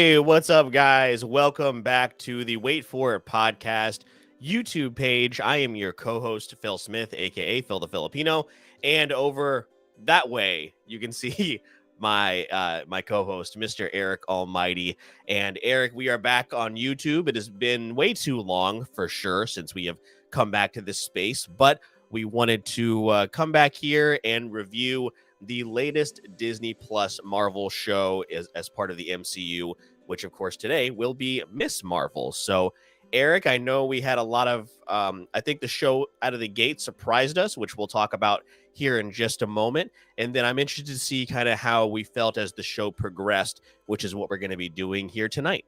Hey, what's up, guys? Welcome back to the Wait For It podcast YouTube page. I am your co-host, Phil Smith, aka Phil the Filipino, and over that way, you can see my co-host, Mr. Eric Almighty. And Eric, we are back on YouTube. It has been way too long, for sure, since we have come back to this space, but we wanted to come back here and review the latest Disney Plus Marvel show as part of the MCU, which of course today will be Miss Marvel. So Eric, I know we had a lot of, I think the show out of the gate surprised us, which we'll talk about here in just a moment. And then I'm interested to see kind of how we felt as the show progressed, which is what we're going to be doing here tonight.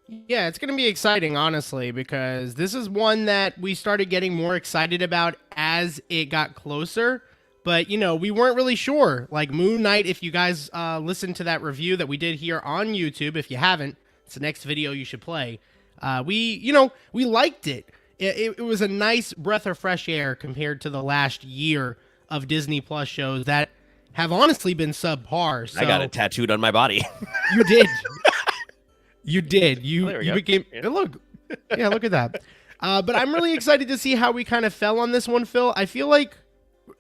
Yeah, it's going to be exciting, honestly, because this is one that we started getting more excited about as it got closer. But, we weren't really sure. Like Moon Knight, if you guys listen to that review that we did here on YouTube, if you haven't, it's the next video you should play. We liked it. It was a nice breath of fresh air compared to the last year of Disney Plus shows that have honestly been subpar. So, I got it tattooed on my body. You did. You did. You became. Yeah. Look at that. But I'm really excited to see how we kind of fell on this one, Phil. I feel like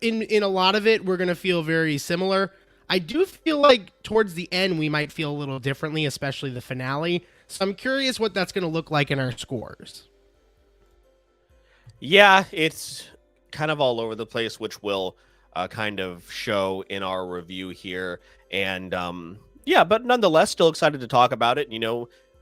in a lot of it, we're going to feel very similar. I do feel like towards the end, we might feel a little differently, especially the finale. So I'm curious what that's going to look like in our scores. Yeah, it's kind of all over the place, which will kind of show in our review here. And yeah, but nonetheless, still excited to talk about it.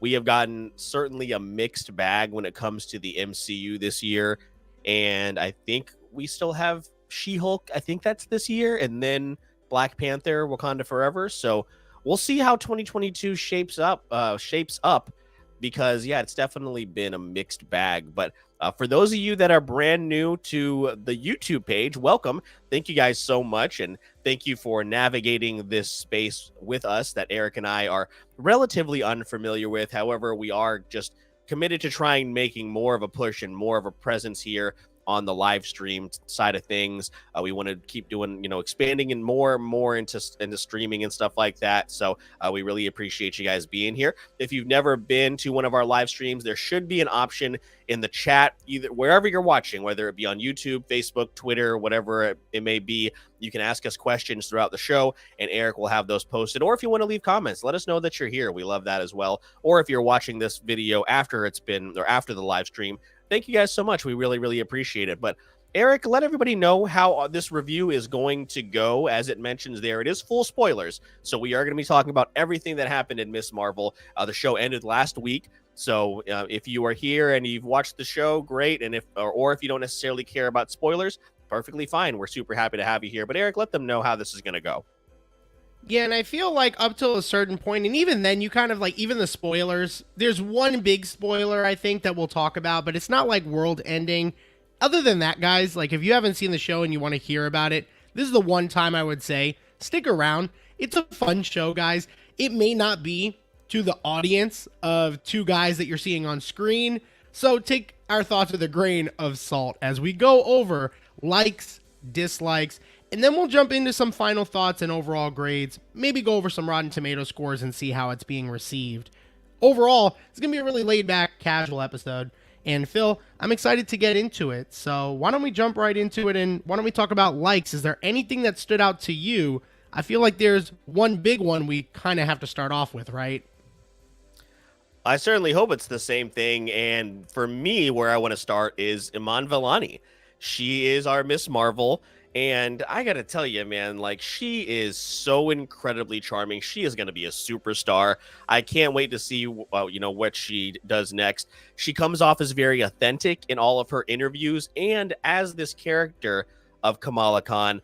We have gotten certainly a mixed bag when it comes to the MCU this year. And I think we still have She-Hulk. I think that's this year. And then Black Panther, Wakanda Forever. So we'll see how 2022 shapes up because, yeah, it's definitely been a mixed bag. But for those of you that are brand new to the YouTube page, welcome. Thank you guys so much. And thank you for navigating this space with us that Eric and I are relatively unfamiliar with. However, we are just committed to trying making more of a push and more of a presence here on the live stream side of things. We want to keep doing, expanding and more into streaming and stuff like that. So we really appreciate you guys being here. If you've never been to one of our live streams, there should be an option in the chat, either wherever you're watching, whether it be on YouTube, Facebook, Twitter, whatever it may be. You can ask us questions throughout the show, and Eric will have those posted. Or if you want to leave comments, let us know that you're here. We love that as well. Or if you're watching this video after after the live stream, thank you guys so much. We really, really appreciate it. But Eric, let everybody know how this review is going to go. As it mentions there, it is full spoilers. So we are going to be talking about everything that happened in Miss Marvel. The show ended last week. So if you are here and you've watched the show, great. And if you don't necessarily care about spoilers, perfectly fine. We're super happy to have you here. But Eric, let them know how this is going to go. Yeah, and I feel like up till a certain point, and even then, you kind of like, even the spoilers, there's one big spoiler, I think, that we'll talk about, but it's not like world ending. Other than that, guys, like if you haven't seen the show and you want to hear about it, this is the one time I would say, stick around. It's a fun show, guys. It may not be to the audience of two guys that you're seeing on screen, so take our thoughts with a grain of salt as we go over likes, dislikes, and then we'll jump into some final thoughts and overall grades, maybe go over some Rotten Tomato scores and see how it's being received. Overall, it's going to be a really laid-back, casual episode. And Phil, I'm excited to get into it. So why don't we jump right into it, and why don't we talk about likes? Is there anything that stood out to you? I feel like there's one big one we kind of have to start off with, right? I certainly hope it's the same thing. And for me, where I want to start is Iman Vellani. She is our Miss Marvel. And I got to tell you, man, like she is so incredibly charming. She is going to be a superstar. I can't wait to see, what she does next. She comes off as very authentic in all of her interviews. And as this character of Kamala Khan,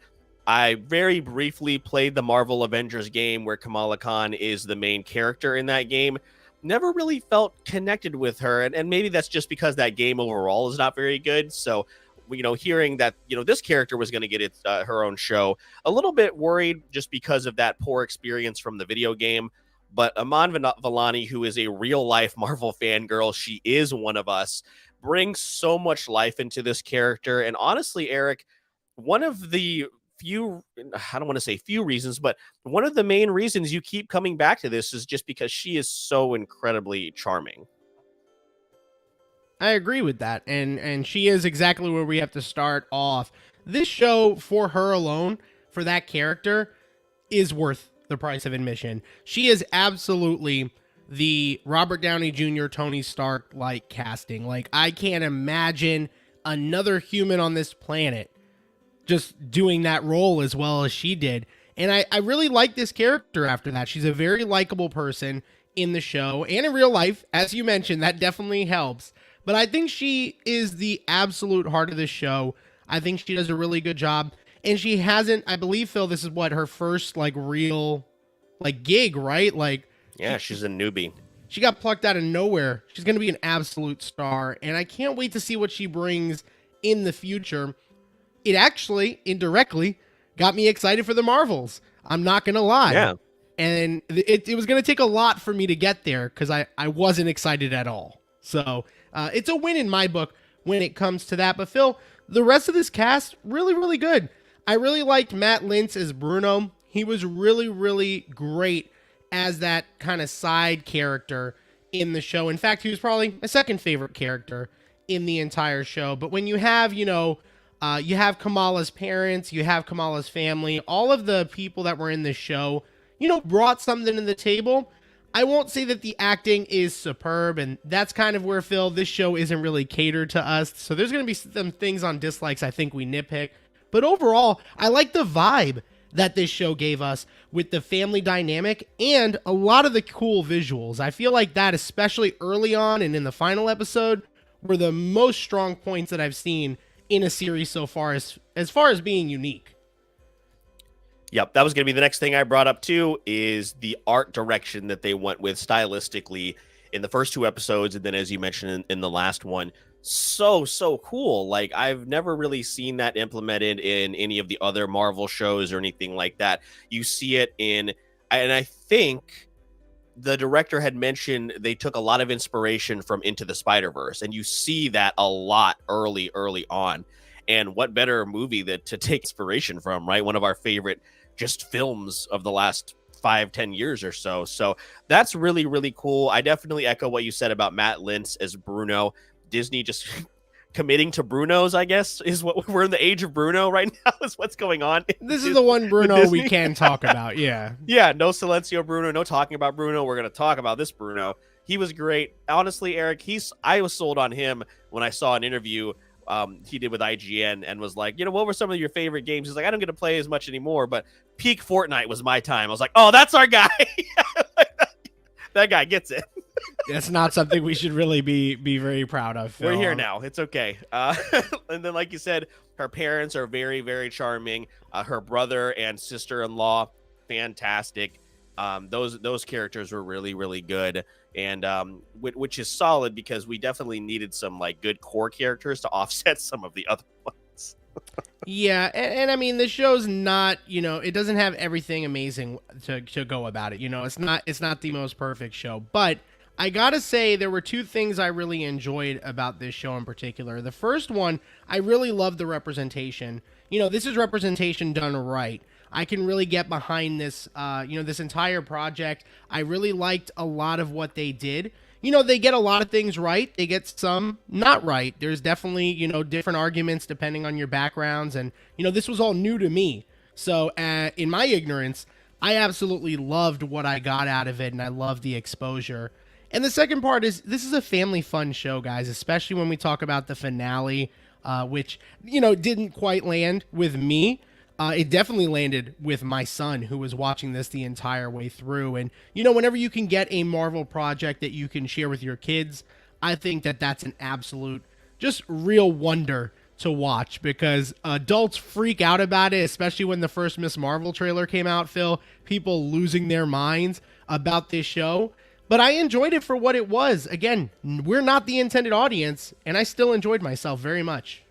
I very briefly played the Marvel Avengers game where Kamala Khan is the main character in that game. Never really felt connected with her. And maybe that's just because that game overall is not very good. So hearing that, this character was going to get her own show, a little bit worried just because of that poor experience from the video game. But Iman Vellani, who is a real life Marvel fangirl, she is one of us, brings so much life into this character. And honestly, Eric, one of the I don't want to say few reasons, but one of the main reasons you keep coming back to this is just because she is so incredibly charming. I agree with that, and she is exactly where we have to start off. This show, for her alone, for that character, is worth the price of admission. She is absolutely the Robert Downey Jr. Tony Stark like casting. Like, I can't imagine another human on this planet just doing that role as well as she did. And I really like this character after that. She's a very likable person in the show and in real life. As you mentioned, that definitely helps. But I think she is the absolute heart of the show. I think she does a really good job. And she hasn't, I believe, Phil, this is what, her first like real like gig, right? Like, yeah, she's a newbie. She got plucked out of nowhere. She's going to be an absolute star. And I can't wait to see what she brings in the future. It actually, indirectly, got me excited for the Marvels. I'm not going to lie. Yeah. And it was going to take a lot for me to get there because I wasn't excited at all. So it's a win in my book when it comes to that. But Phil, the rest of this cast, really, really good. I really liked Matt Lintz as Bruno. He was really, really great as that kind of side character in the show. In fact, he was probably my second favorite character in the entire show. But when you have, you have Kamala's parents, you have Kamala's family, all of the people that were in the show, brought something to the table. I won't say that the acting is superb, and that's kind of where, Phil, this show isn't really catered to us. So there's going to be some things on dislikes I think we nitpick. But overall, I like the vibe that this show gave us with the family dynamic and a lot of the cool visuals. I feel like that, especially early on and in the final episode, were the most strong points that I've seen in a series so far as far as being unique. Yep, that was going to be the next thing I brought up too, is the art direction that they went with stylistically in the first two episodes, and then as you mentioned in the last one, so cool. Like, I've never really seen that implemented in any of the other Marvel shows or anything like that. You see it and I think the director had mentioned they took a lot of inspiration from Into the Spider-Verse, and you see that a lot early on. And what better movie that to take inspiration from, right? One of our favorite just films of the last 5-10 years or so. So that's really, really cool. I definitely echo what you said about Matt Lintz as Bruno. Disney just committing to Brunos, I guess, is what we're in the age of Bruno right now, is what's going on. This is the one Bruno we can talk about. Yeah. Yeah. No Silencio Bruno, no talking about Bruno. We're going to talk about this Bruno. He was great. Honestly, Eric, I was sold on him when I saw an interview he did with IGN and was like, what were some of your favorite games? He's like, I don't get to play as much anymore, but peak Fortnite was my time. I was like, oh, that's our guy. That guy gets it. That's not something we should really be very proud of, Phil. We're here now. It's okay. And then, like you said, her parents are very, very charming. Her brother and sister-in-law, fantastic. Those characters were really, really good, and which is solid because we definitely needed some like good core characters to offset some of the other ones. Yeah, and I mean, the show's not, it doesn't have everything amazing to go about it. It's not the most perfect show, but I gotta say there were two things I really enjoyed about this show in particular. The first one, I really loved the representation. This is representation done right. I can really get behind this, this entire project. I really liked a lot of what they did. They get a lot of things right. They get some not right. There's definitely, different arguments depending on your backgrounds. And, this was all new to me. So in my ignorance, I absolutely loved what I got out of it. And I loved the exposure. And the second part is this is a family fun show, guys, especially when we talk about the finale, which, didn't quite land with me. It definitely landed with my son, who was watching this the entire way through. And, whenever you can get a Marvel project that you can share with your kids, I think that that's an absolute, just real wonder to watch, because adults freak out about it, especially when the first Miss Marvel trailer came out, Phil. People losing their minds about this show. But I enjoyed it for what it was. Again, we're not the intended audience, and I still enjoyed myself very much.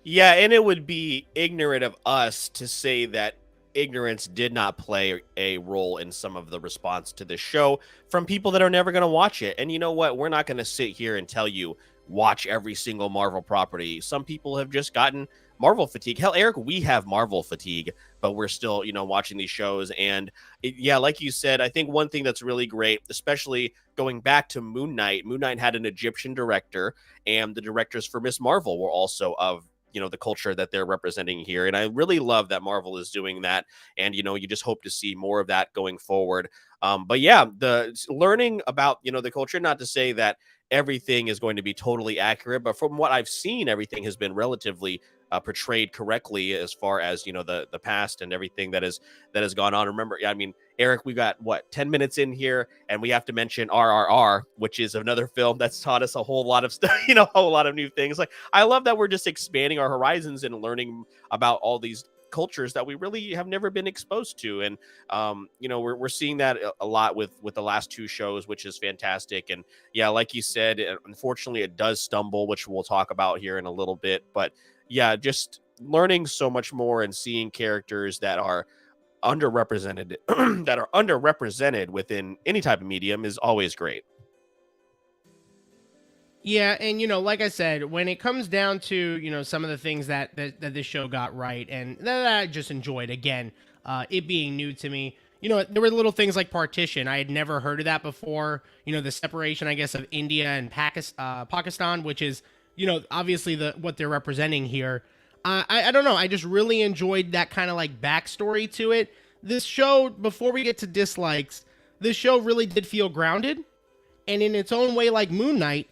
Yeah, and it would be ignorant of us to say that ignorance did not play a role in some of the response to the show from people that are never going to watch it. And you know what? We're not going to sit here and tell you watch every single Marvel property. Some people have just gotten Marvel fatigue. Hell, Eric, we have Marvel fatigue, but we're still, watching these shows. And yeah, like you said, I think one thing that's really great, especially going back to Moon Knight had an Egyptian director, and the directors for Miss Marvel were also of the culture that they're representing here. And I really love that Marvel is doing that. And, you just hope to see more of that going forward. But yeah, the learning about, the culture, not to say that everything is going to be totally accurate, but from what I've seen, everything has been relatively portrayed correctly as far as the past and everything that has gone on. Remember, I mean, Eric, we got 10 minutes in here, and we have to mention RRR, which is another film that's taught us a whole lot of stuff, a whole lot of new things. Like, I love that we're just expanding our horizons and learning about all these cultures that we really have never been exposed to. And we're seeing that a lot with the last two shows, which is fantastic. And yeah, like you said, unfortunately it does stumble, which we'll talk about here in a little bit. But yeah, just learning so much more and seeing characters that are underrepresented within any type of medium is always great. Yeah, and like I said, when it comes down to some of the things that this show got right, and that I just enjoyed, again, it being new to me. There were little things like partition. I had never heard of that before. The separation, I guess, of India and Pakistan, which is obviously what they're representing here. I don't know. I just really enjoyed that kind of like backstory to it. This show, before we get to dislikes, this show really did feel grounded, and in its own way, like Moon Knight,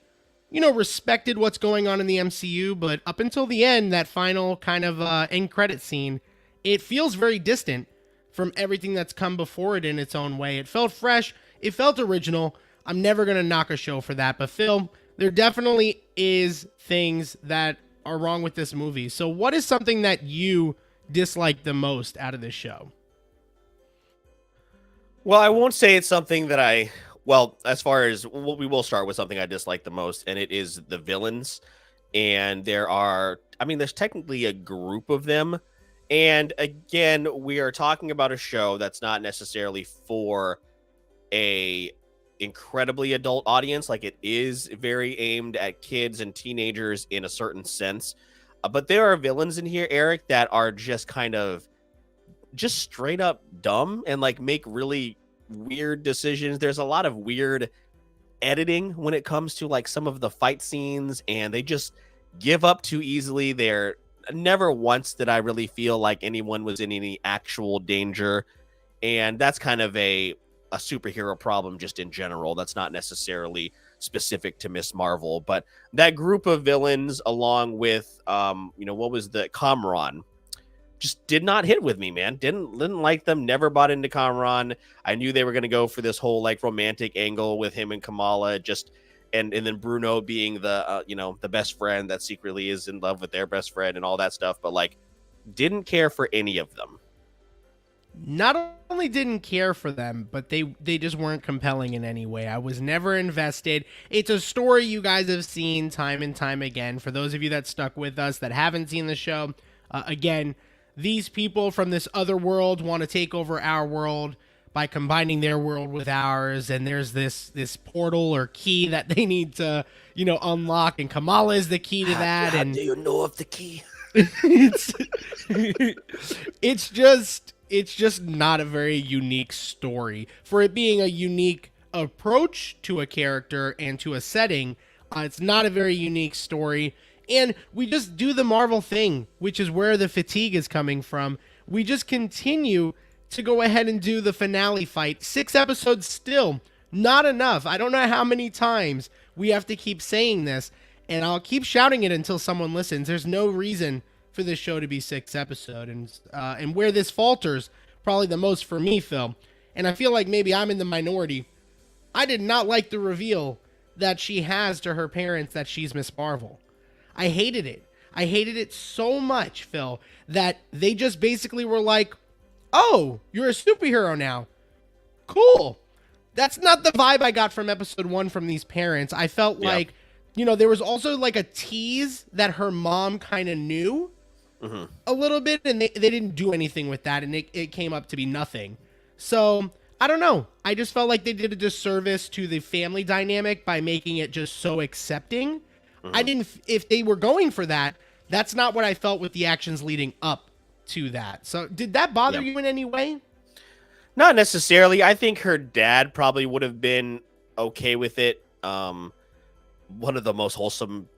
respected what's going on in the MCU, but up until the end, that final kind of end credit scene, it feels very distant from everything that's come before it in its own way. It felt fresh. It felt original. I'm never going to knock a show for that. But Phil, there definitely is things that are wrong with this movie. So what is something that you dislike the most out of this show? Well, I won't say it's something that as far as we will start with something I dislike the most, and it is the villains. And there's technically a group of them. And again, we are talking about a show that's not necessarily for a incredibly adult audience. Like, it is very aimed at kids and teenagers in a certain sense. But there are villains in here, Eric, that are just kind of just straight up dumb and like make really weird decisions. There's a lot of weird editing when it comes to like some of the fight scenes, and they just give up too easily. They're never once did I really feel like anyone was in any actual danger. And that's kind of a superhero problem just in general. That's not necessarily specific to Miss Marvel, but that group of villains, along with what was the Kamran, just did not hit with me, man. Didn't like them. Never bought into Kamran. I knew they were going to go for this whole like romantic angle with him and Kamala, and then Bruno being the the best friend that secretly is in love with their best friend and all that stuff. But like, didn't care for any of them. Not only didn't care for them, but they just weren't compelling in any way. I was never invested. It's a story you guys have seen time and time again. For those of you that stuck with us that haven't seen the show, again, these people from this other world want to take over our world by combining their world with ours, and there's this portal or key that they need to unlock, and Kamala is the key to that. How do you know of the key? It's just not a very unique story. For it being a unique approach to a character and to a setting, it's not a very unique story. And we just do the Marvel thing, which is where the fatigue is coming from. We just continue to go ahead and do the finale fight. 6 episodes still, not enough. I don't know how many times we have to keep saying this, and I'll keep shouting it until someone listens. There's no reason for this show to be 6 episodes. And where this falters, probably the most for me, Phil, and I feel like maybe I'm in the minority, I did not like the reveal that she has to her parents that she's Miss Marvel. I hated it. I hated it so much, Phil, that they just basically were like, oh, you're a superhero now. Cool. That's not the vibe I got from episode 1 from these parents. I felt like, there was also like a tease that her mom kind of knew a little bit, and they didn't do anything with that, and it came up to be nothing. So, I don't know. I just felt like they did a disservice to the family dynamic by making it just so accepting. If they were going for that, That's not what I felt with the actions leading up to that. So did that bother you in any way? Not necessarily. I think her dad probably would have been okay with it. One of the most wholesome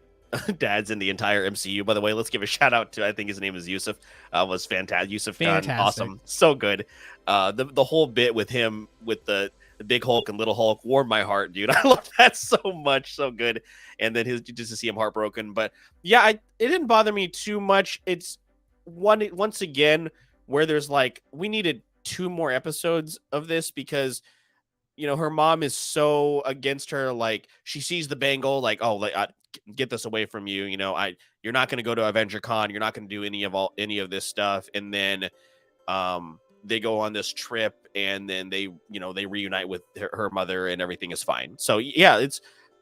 dads in the entire MCU, by the way. Let's give a shout out to, I think his name is Yusuf. Was fantastic. Yusuf Khan, awesome, so good. The whole bit with him with the big Hulk and little Hulk warmed my heart, dude. I love that so much, so good. And then just to see him heartbroken, but yeah, it didn't bother me too much. It's once again where there's like, we needed 2 more episodes of this because her mom is so against her. Like, she sees the bangle, like, oh, like, get this away from you. You're not going to go to Avenger Con. You're not going to do any of this stuff. And then, they go on this trip, and then they reunite with her mother, and everything is fine. So yeah,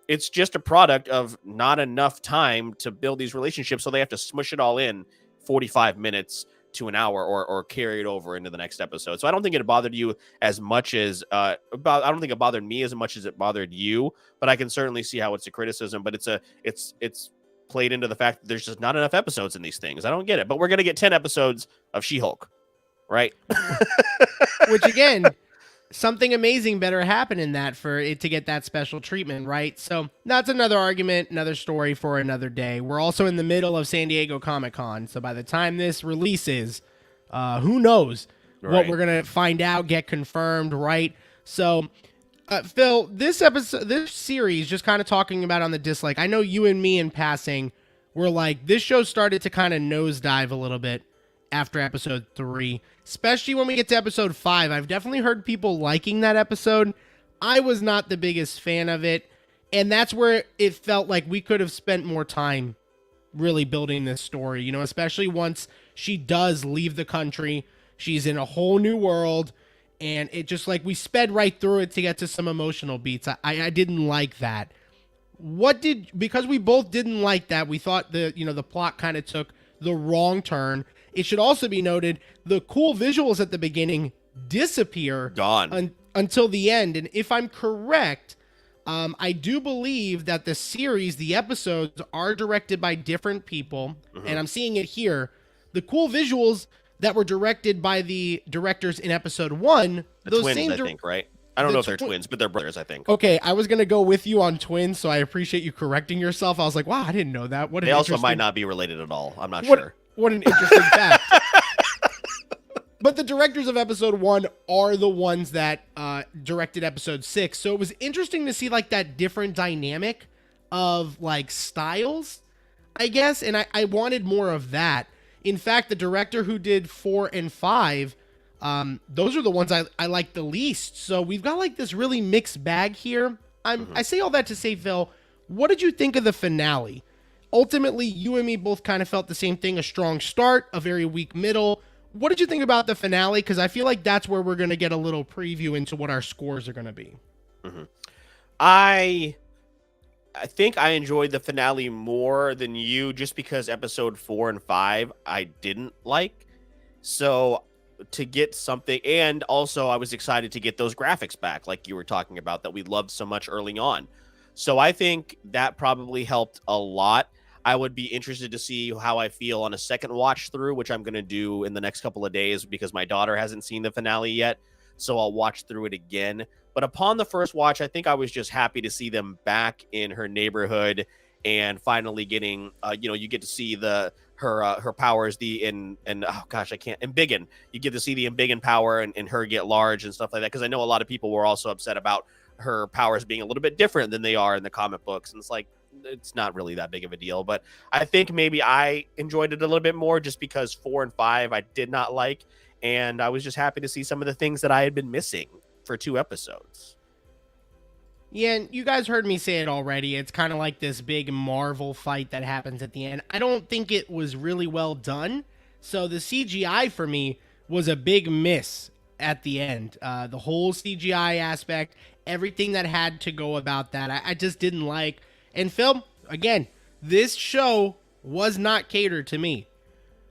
it's just a product of not enough time to build these relationships. So they have to smush it all in 45 minutes to an hour, or carry it over into the next episode. So I don't think it bothered you as much as I don't think it bothered me as much as it bothered you, but I can certainly see how it's a criticism, but it's played into the fact that there's just not enough episodes in these things. I don't get it, but we're going to get 10 episodes of She-Hulk, right? Which again, something amazing better happen in that for it to get that special treatment, right? So that's another argument, another story for another day. We're also in the middle of San Diego Comic-Con, so by the time this releases, who knows what we're gonna find out, get confirmed, right? So, Phil, this series, just kind of talking about on the dislike, I know you and me in passing were like, this show started to kind of nosedive a little bit after episode 3, especially when we get to episode 5. I've definitely heard people liking that episode. I was not the biggest fan of it, and that's where it felt like we could have spent more time really building this story, especially once she does leave the country. She's in a whole new world, and it just like we sped right through it to get to some emotional beats. I didn't like that. Because we both didn't like that, we thought the plot kind of took the wrong turn. It should also be noted, the cool visuals at the beginning disappear until the end. And if I'm correct, I do believe that the series, the episodes, are directed by different people. Mm-hmm. And I'm seeing it here. The cool visuals that were directed by the directors in episode 1. Those twins, I think, right? I don't know if they're twins, but they're brothers, I think. Okay, I was going to go with you on twins, so I appreciate you correcting yourself. I was like, wow, I didn't know that. They also might not be related at all. I'm not sure. What an interesting fact. But the directors of episode 1 are the ones that directed episode 6. So it was interesting to see like that different dynamic of like styles, I guess. And I wanted more of that. In fact, the director who did 4 and 5, those are the ones I like the least. So we've got like this really mixed bag here. I say all that to say, Phil, what did you think of the finale? Ultimately, you and me both kind of felt the same thing, a strong start, a very weak middle. What did you think about the finale? Because I feel like that's where we're going to get a little preview into what our scores are going to be. Mm-hmm. I think I enjoyed the finale more than you, just because episode 4 and 5 I didn't like. So to get something, and also I was excited to get those graphics back, like you were talking about, that we loved so much early on. So I think that probably helped a lot. I would be interested to see how I feel on a second watch through, which I'm going to do in the next couple of days because my daughter hasn't seen the finale yet. So I'll watch through it again. But upon the first watch, I think I was just happy to see them back in her neighborhood and finally getting, you get to see her powers, Embiggen. You get to see the Embiggen power and her get large and stuff like that. Because I know a lot of people were also upset about her powers being a little bit different than they are in the comic books. And it's like, it's not really that big of a deal, but I think maybe I enjoyed it a little bit more just because 4 and 5 I did not like, and I was just happy to see some of the things that I had been missing for 2 episodes. Yeah, and you guys heard me say it already. It's kind of like this big Marvel fight that happens at the end. I don't think it was really well done, so the CGI for me was a big miss at the end. The whole CGI aspect, everything that had to go about that, I just didn't like. And Phil, again, this show was not catered to me.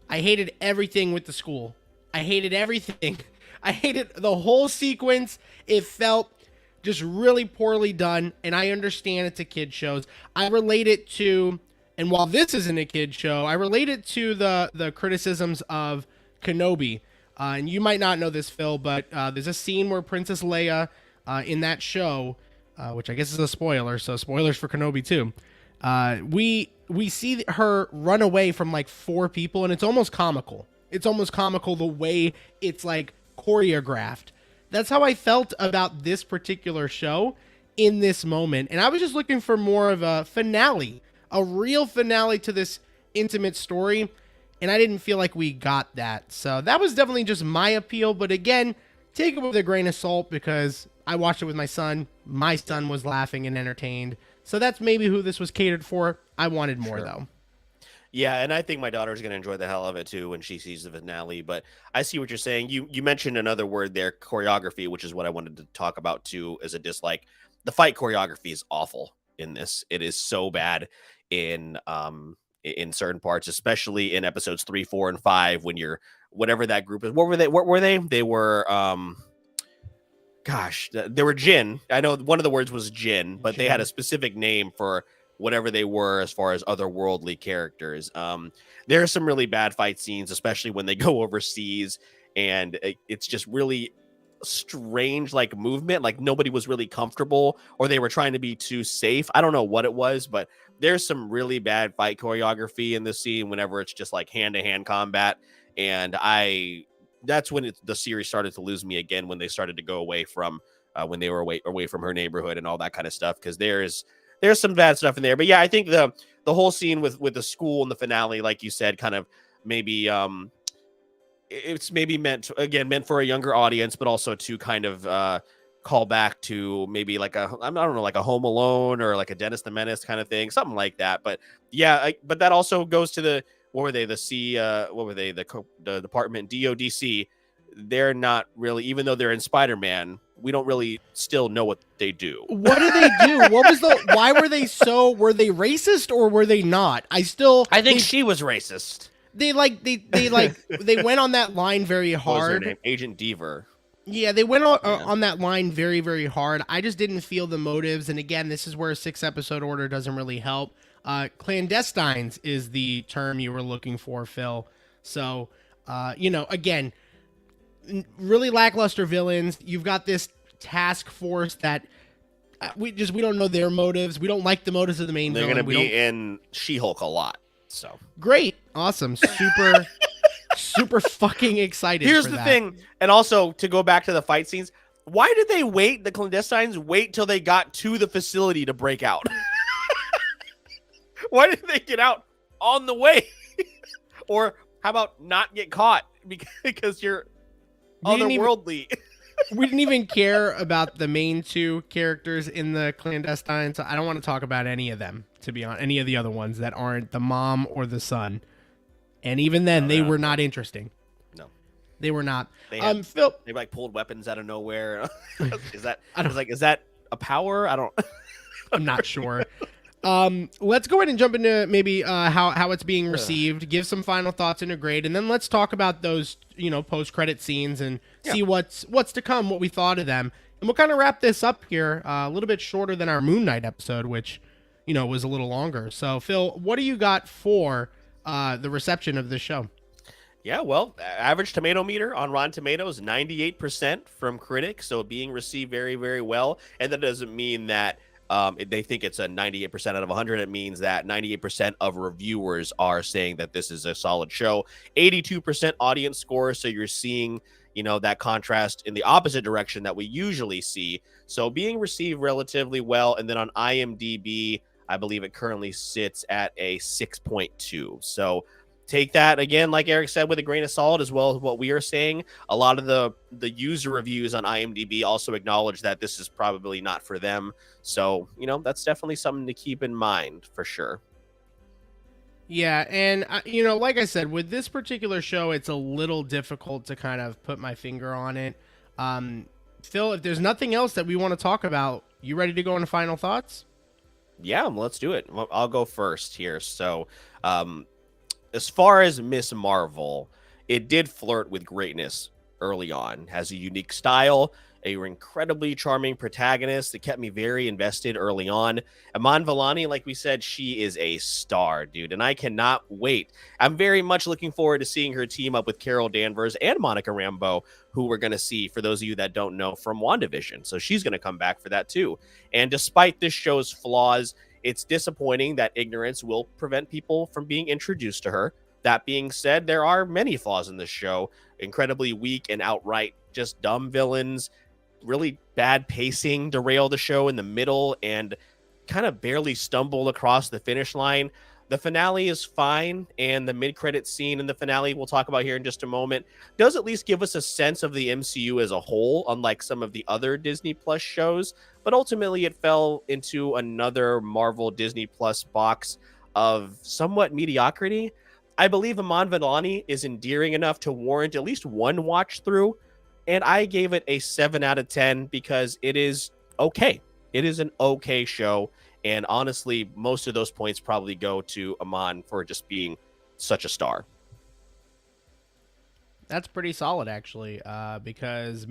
I hated everything with the school. I hated everything. I hated the whole sequence. It felt just really poorly done, and I understand it's a kid shows. I relate it to And while this isn't a kid show, I relate it to the criticisms of Kenobi. And you might not know this, Phil, but there's a scene where Princess Leia in that show, which I guess is a spoiler, so spoilers for Kenobi too. We see her run away from like 4 people, and it's almost comical. It's almost comical the way it's like choreographed. That's how I felt about this particular show in this moment. And I was just looking for more of a finale, a real finale to this intimate story. And I didn't feel like we got that. So that was definitely just my appeal. But again, take it with a grain of salt because I watched it with my son. My son was laughing and entertained. So that's maybe who this was catered for. I wanted more, though. Yeah, and I think my daughter's going to enjoy the hell of it, too, when she sees the finale. But I see what you're saying. You mentioned another word there, choreography, which is what I wanted to talk about, too, as a dislike. The fight choreography is awful in this. It is so bad in certain parts, especially in episodes 3, 4, and 5, when you're whatever that group is. What were they? What were they? They were they were Jin. I know one of the words was Jin, but they had a specific name for whatever they were as far as otherworldly characters. There are some really bad fight scenes, especially when they go overseas, and it's just really strange, like movement, like nobody was really comfortable, or they were trying to be too safe. I don't know what it was, but there's some really bad fight choreography in this scene whenever it's just like hand-to-hand combat, and that's when the series started to lose me again, when they started to go away from when they were away from her neighborhood and all that kind of stuff, because there's some bad stuff in there. But yeah, I think the whole scene with the school and the finale, like you said, kind of maybe it's maybe meant for a younger audience, but also to kind of call back to maybe like I don't know, like a Home Alone or like a Dennis the Menace kind of thing, something like that. But yeah, but that also goes to the what were they the department DODC. They're not really, even though they're in Spider-Man, we don't really still know what they do. What do they do? Why were they racist or were they not? I think she was racist. They went on that line very hard. What was her name? Agent Deaver. Yeah, they went on that line very, very hard. I just didn't feel the motives. And again, this is where a 6-episode order doesn't really help. Clandestines is the term you were looking for, Phil. So, again, really lackluster villains. You've got this task force that we don't know their motives. We don't like the motives of the main villain. They're going to be in She-Hulk a lot. So great. Awesome. Super fucking excited. Here's the thing. And also to go back to the fight scenes, why did they the clandestines wait till they got to the facility to break out? Why didn't they get out on the way? Or how about not get caught because you're otherworldly? We didn't even care about the main 2 characters in the clandestine, so I don't want to talk about any of them, to be honest. Any of the other ones that aren't the mom or the son. And even then, they were not interesting. No. They were not. Phil, they like pulled weapons out of nowhere. Is that a power? I'm not sure. Let's go ahead and jump into maybe how it's being received, give some final thoughts and a grade, and then let's talk about those post-credit scenes and see what's to come, what we thought of them. And we'll kind of wrap this up here, a little bit shorter than our Moon Knight episode, which was a little longer. So Phil, what do you got for the reception of this show? Yeah, well, average tomato meter on Rotten Tomatoes, 98% from critics, so being received very, very well. And that doesn't mean that they think it's a 98% out of 100. It means that 98% of reviewers are saying that this is a solid show. 82% audience score, so you're seeing, that contrast in the opposite direction that we usually see. So being received relatively well. And then on IMDb, I believe it currently sits at a 6.2. So take that, again, like Eric said, with a grain of salt, as well as what we are saying. A lot of the user reviews on IMDb also acknowledge that this is probably not for them. So, that's definitely something to keep in mind for sure. Yeah, and, like I said, with this particular show, it's a little difficult to kind of put my finger on it. Phil, if there's nothing else that we want to talk about, you ready to go into final thoughts? Yeah, let's do it. I'll go first here. So, as far as Miss Marvel, it did flirt with greatness early on. Has a unique style. a incredibly charming protagonist that kept me very invested early on. Iman Vellani, like we said, she is a star, dude, and I cannot wait. I'm very much looking forward to seeing her team up with Carol Danvers and Monica Rambeau, who we're going to see, for those of you that don't know, from WandaVision. So she's going to come back for that too. And despite this show's flaws, it's disappointing that ignorance will prevent people from being introduced to her. That being said, there are many flaws in this show. Incredibly weak and outright just dumb villains, really bad pacing derail the show in the middle, and kind of barely stumble across the finish line. The finale is fine, and the mid-credit scene in the finale we'll talk about here in just a moment does at least give us a sense of the MCU as a whole, unlike some of the other Disney Plus shows. But ultimately, it fell into another Marvel Disney Plus box of somewhat mediocrity. I believe Iman Vellani is endearing enough to warrant at least one watch through, and I gave it a 7 out of 10 because it is okay. It is an okay show, and honestly, most of those points probably go to Iman for just being such a star. That's pretty solid, actually, because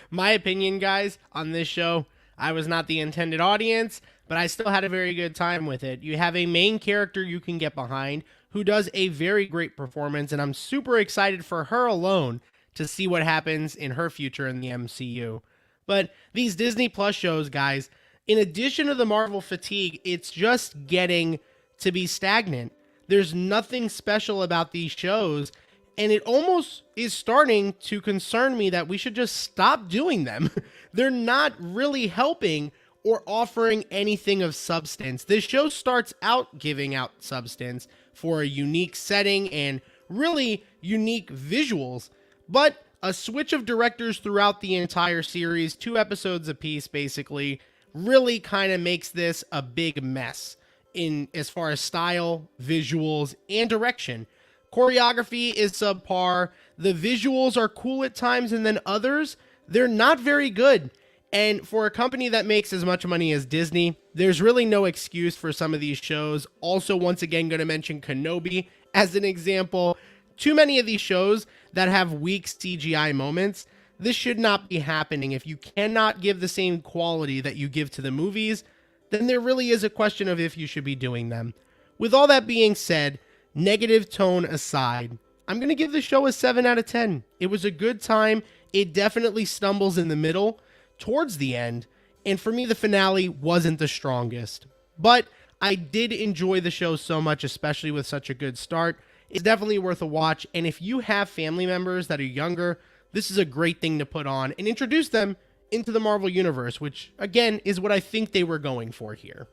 my opinion, guys, on this show, I was not the intended audience, but I still had a very good time with it. You have a main character you can get behind who does a very great performance, and I'm super excited for her alone to see what happens in her future in the MCU. But these Disney Plus shows, guys, in addition to the Marvel fatigue, it's just getting to be stagnant. There's nothing special about these shows, and it almost is starting to concern me that we should just stop doing them. They're not really helping or offering anything of substance. This show starts out giving out substance for a unique setting and really unique visuals, but a switch of directors throughout the entire series, 2 episodes apiece basically, really kind of makes this a big mess in as far as style, visuals, and direction. Choreography is subpar. The visuals are cool at times, and then others, they're not very good. And for a company that makes as much money as Disney, there's really no excuse for some of these shows. Also, once again, going to mention Kenobi as an example. Too many of these shows that have weak CGI moments. This should not be happening. If you cannot give the same quality that you give to the movies, then there really is a question of if you should be doing them. With all that being said, negative tone aside, I'm going to give the show a 7 out of 10. It was a good time. It definitely stumbles in the middle towards the end, and for me, the finale wasn't the strongest. But I did enjoy the show so much, especially with such a good start. It's definitely worth a watch, and if you have family members that are younger, this is a great thing to put on and introduce them into the Marvel Universe, which, again, is what I think they were going for here.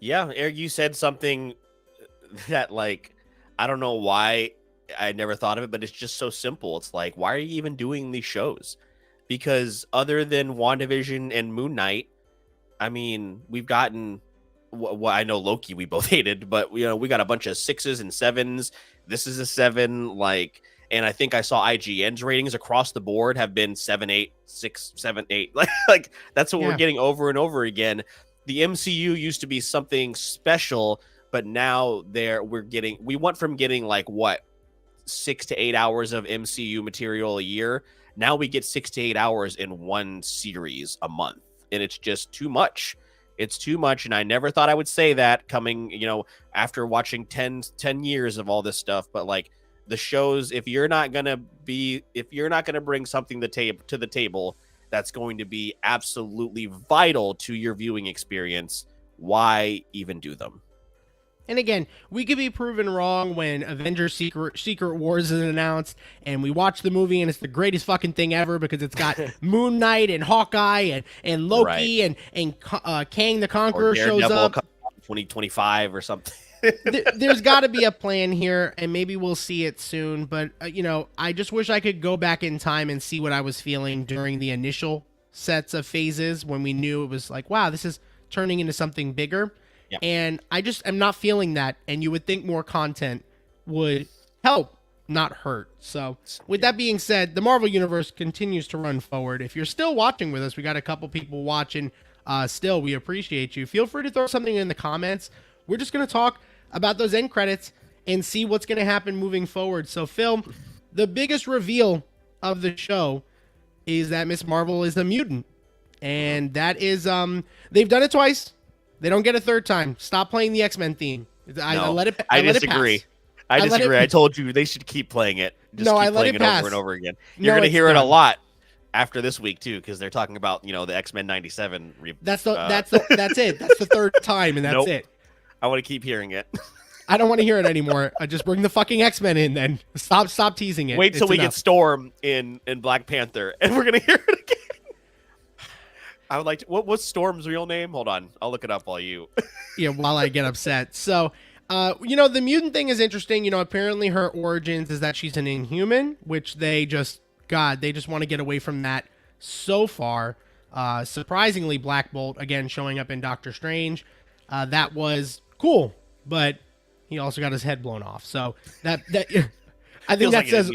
Yeah, Eric, you said something that, like, I don't know why I never thought of it, but it's just so simple. It's like, why are you even doing these shows? Because other than WandaVision and Moon Knight, I mean, we've gotten, well, I know Loki we both hated, but we got a bunch of 6s and 7s. This is a 7, like, and I think I saw IGN's ratings across the board have been 7, 8, 6, 7, 8. Like that's what we're getting over and over again. The MCU used to be something special, but now we went from getting like what 6 to 8 hours of MCU material a year. Now we get 6 to 8 hours in one series a month, and it's just too much. It's too much, and I never thought I would say that coming, after watching 10 years of all this stuff. But like the shows, if you're not gonna bring something to the table that's going to be absolutely vital to your viewing experience, why even do them? And again, we could be proven wrong when Avengers Secret Wars is announced and we watch the movie and it's the greatest fucking thing ever because it's got Moon Knight and Hawkeye and Loki, right, and Kang the Conqueror shows up. 2025 or something. There's got to be a plan here, and maybe we'll see it soon. But, I just wish I could go back in time and see what I was feeling during the initial sets of phases when we knew it was like, wow, this is turning into something bigger. Yeah. And I just am not feeling that, and you would think more content would help, not hurt. So with that being said, the Marvel Universe continues to run forward. If you're still watching with us, we got a couple people watching still. We appreciate you. Feel free to throw something in the comments. We're just going to talk about those end credits and see what's going to happen moving forward. So, Phil, the biggest reveal of the show is that Miss Marvel is a mutant. And that is, they've done it twice. They don't get a third time. Stop playing the X-Men theme. I let it. I let disagree. It pass. I disagree. I told you they should keep playing it. Just no, keep I let playing it it pass. over and over again. You're gonna hear it a lot after this week too, because they're talking about the X-Men '97. That's it. That's the third time, and that's it. I want to keep hearing it. I don't want to hear it anymore. I just bring the fucking X-Men in. Then stop teasing it. Wait till we get Storm in Black Panther, and we're gonna hear it again. I would like to. What's Storm's real name? Hold on, I'll look it up while you. Yeah, while I get upset. So, the mutant thing is interesting. Apparently her origins is that she's an Inhuman, which they just want to get away from that so far. Surprisingly, Black Bolt again showing up in Doctor Strange. That was cool, but he also got his head blown off. So that I think that says.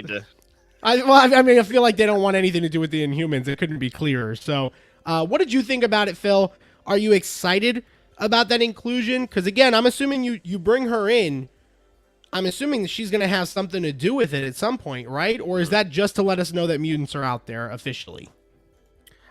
I feel like they don't want anything to do with the Inhumans. It couldn't be clearer. So. What did you think about it, Phil? Are you excited about that inclusion? Because, again, I'm assuming you bring her in. I'm assuming that she's going to have something to do with it at some point, right? Or is that just to let us know that mutants are out there officially?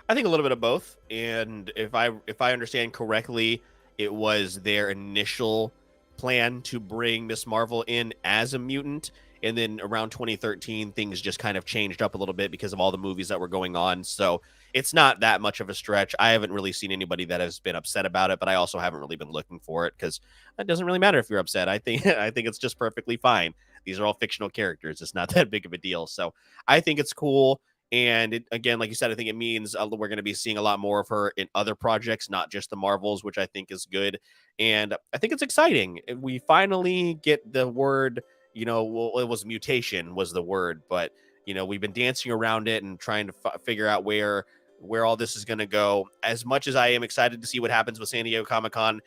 I think a little bit of both. And if I understand correctly, it was their initial plan to bring Miss Marvel in as a mutant. And then around 2013, things just kind of changed up a little bit because of all the movies that were going on. So it's not that much of a stretch. I haven't really seen anybody that has been upset about it, but I also haven't really been looking for it because it doesn't really matter if you're upset. I think it's just perfectly fine. These are all fictional characters. It's not that big of a deal. So I think it's cool. And again, like you said, I think it means we're going to be seeing a lot more of her in other projects, not just the Marvels, which I think is good. And I think it's exciting. We finally get the word. It was mutation was the word, but we've been dancing around it and trying to figure out where all this is going to go. As much as I am excited to see what happens with San Diego Comic-Con,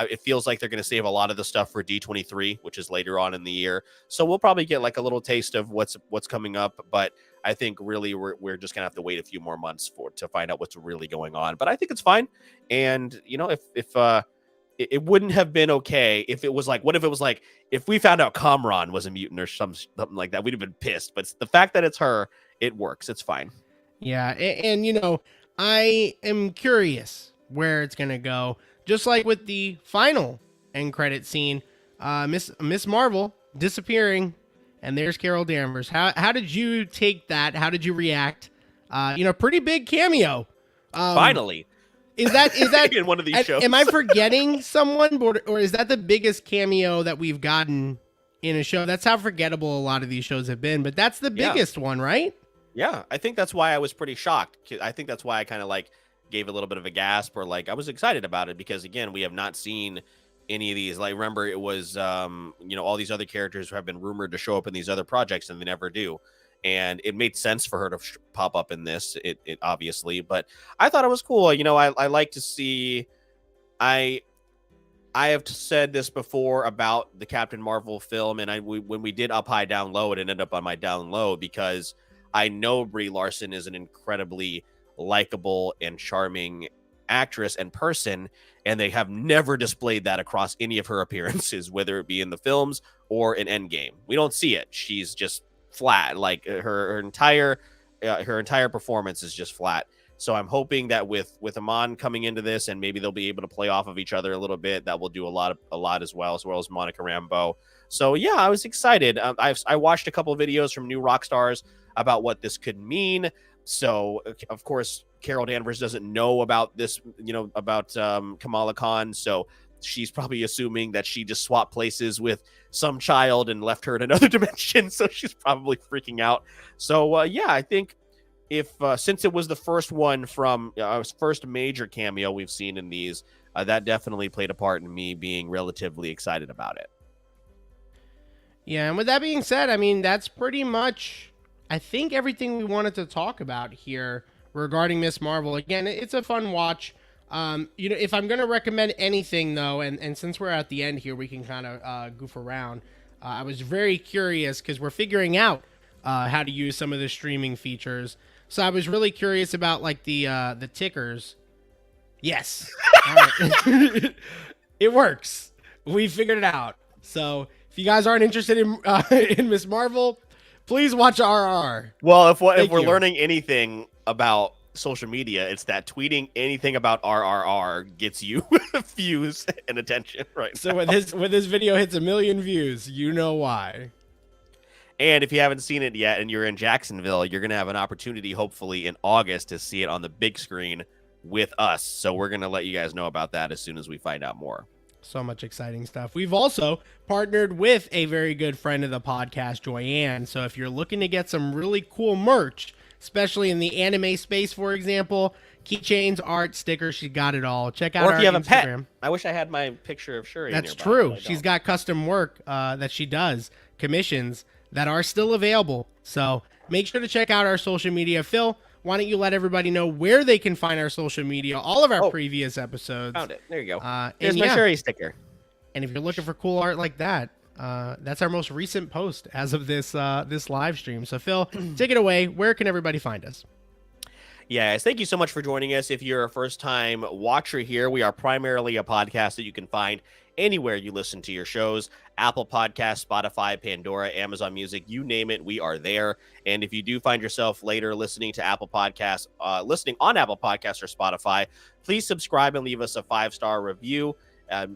it feels like they're going to save a lot of the stuff for D23, which is later on in the year. So we'll probably get like a little taste of what's coming up, but I think really we're just going to have to wait a few more months to find out what's really going on. But I think it's fine. And if it wouldn't have been okay if it was like, what if it was like, if we found out Kamran was a mutant or something like that, we'd have been pissed. But the fact that it's her, it works. It's fine. Yeah. And I am curious where it's going to go. Just like with the final end credit scene, Miss Marvel disappearing, and there's Carol Danvers. How did you take that? How did you react? Pretty big cameo. Finally. Is that in one of these shows? Am I forgetting someone, or is that the biggest cameo that we've gotten in a show? That's how forgettable a lot of these shows have been, but that's the biggest one, right? Yeah, I think that's why I was pretty shocked. I think that's why I kind of gave a little bit of a gasp, or I was excited about it because again, we have not seen any of these. Remember, it was all these other characters who have been rumored to show up in these other projects and they never do. And it made sense for her to pop up in this, it obviously, but I thought it was cool. I like to see, I have said this before about the Captain Marvel film, and when we did Up High Down Low, it ended up on my down low because I know Brie Larson is an incredibly likable and charming actress and person, and they have never displayed that across any of her appearances, whether it be in the films or in Endgame. We don't see it. She's just flat. Her entire performance is just flat. So I'm hoping that with Amon coming into this, and maybe they'll be able to play off of each other a little bit, that will do a lot as well as Monica Rambeau. So yeah, I was excited. I watched a couple of videos from New Rockstars about what this could mean. So of course Carol Danvers doesn't know about this, about Kamala Khan. So she's probably assuming that she just swapped places with some child and left her in another dimension. So she's probably freaking out. So yeah, I think if since it was the first one from first major cameo we've seen in these, that definitely played a part in me being relatively excited about it. Yeah, and with that being said, I mean, that's pretty much, I think, everything we wanted to talk about here regarding Miss Marvel. Again, it's a fun watch. If I'm going to recommend anything, though, and since we're at the end here, we can kind of goof around. I was very curious because we're figuring out how to use some of the streaming features. So I was really curious about the tickers. Yes. All right. It works. We figured it out. So if you guys aren't interested in Miss Marvel, please watch RR. Well, if we're learning anything about social media. It's that tweeting anything about RRR gets you views and attention right So now. when this video hits 1 million views, you know why. And if you haven't seen it yet and you're in Jacksonville, you're going to have an opportunity, hopefully in August, to see it on the big screen with us. So we're going to let you guys know about that as soon as we find out more. So much exciting stuff. We've also partnered with a very good friend of the podcast, Joyanne. So if you're looking to get some really cool merch, especially in the anime space, for example, keychains, art, stickers, she got it all. Check out Or if you have Instagram. a pet. I wish I had my picture of Shuri. That's nearby, true. but I She's don't. got custom work that she does, commissions that are still available. So make sure to check out our social media. Phil, why don't you let everybody know where they can find our social media, all of our previous episodes. Found it. There you go. Here's Here's my Shuri sticker. And if you're looking for cool art like that, that's our most recent post as of this this live stream. So Phil, take it away. Where can everybody find us? Yeah, guys, thank you so much for joining us. If you're a first-time watcher here, we are primarily a podcast that you can find anywhere you listen to your shows. Apple Podcasts, Spotify, Pandora, Amazon Music, you name it, we are there. And if you do find yourself later listening to Apple Podcasts, listening on Apple Podcasts or Spotify, please subscribe and leave us a 5-star review.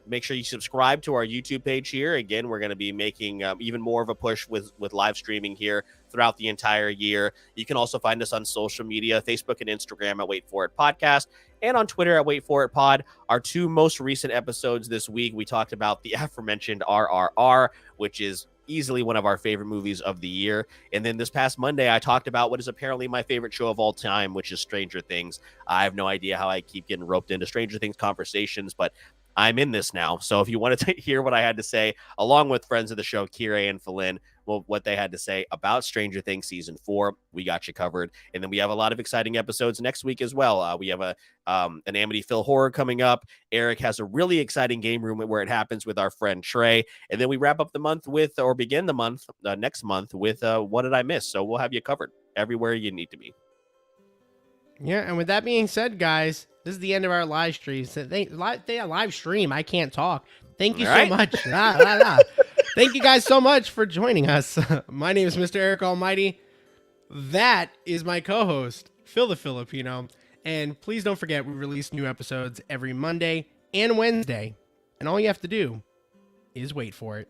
Make sure you subscribe to our YouTube page here. Again, we're going to be making even more of a push with live streaming here throughout the entire year. You can also find us on social media, Facebook and Instagram at Wait For It Podcast, and on Twitter at Wait For It Pod. Our 2 most recent episodes this week, we talked about the aforementioned RRR, which is easily one of our favorite movies of the year. And then this past Monday, I talked about what is apparently my favorite show of all time, which is Stranger Things. I have no idea how I keep getting roped into Stranger Things conversations, but I'm in this now. So if you want to hear what I had to say, along with friends of the show, Kira and Philin, well, what they had to say about Stranger Things Season 4, we got you covered. And then we have a lot of exciting episodes next week as well. We have an Amity Phil horror coming up. Eric has a really exciting game room where it happens with our friend Trey. And then we wrap up the month with, or begin the month, next month with What Did I Miss? So we'll have you covered everywhere you need to be. Yeah, and with that being said, guys, this is the end of our live stream. So live stream. I can't talk. Thank you so much. Thank you guys so much for joining us. My name is Mr. Eric Almighty. That is my co-host, Phil the Filipino. And please don't forget, we release new episodes every Monday and Wednesday. And all you have to do is wait for it.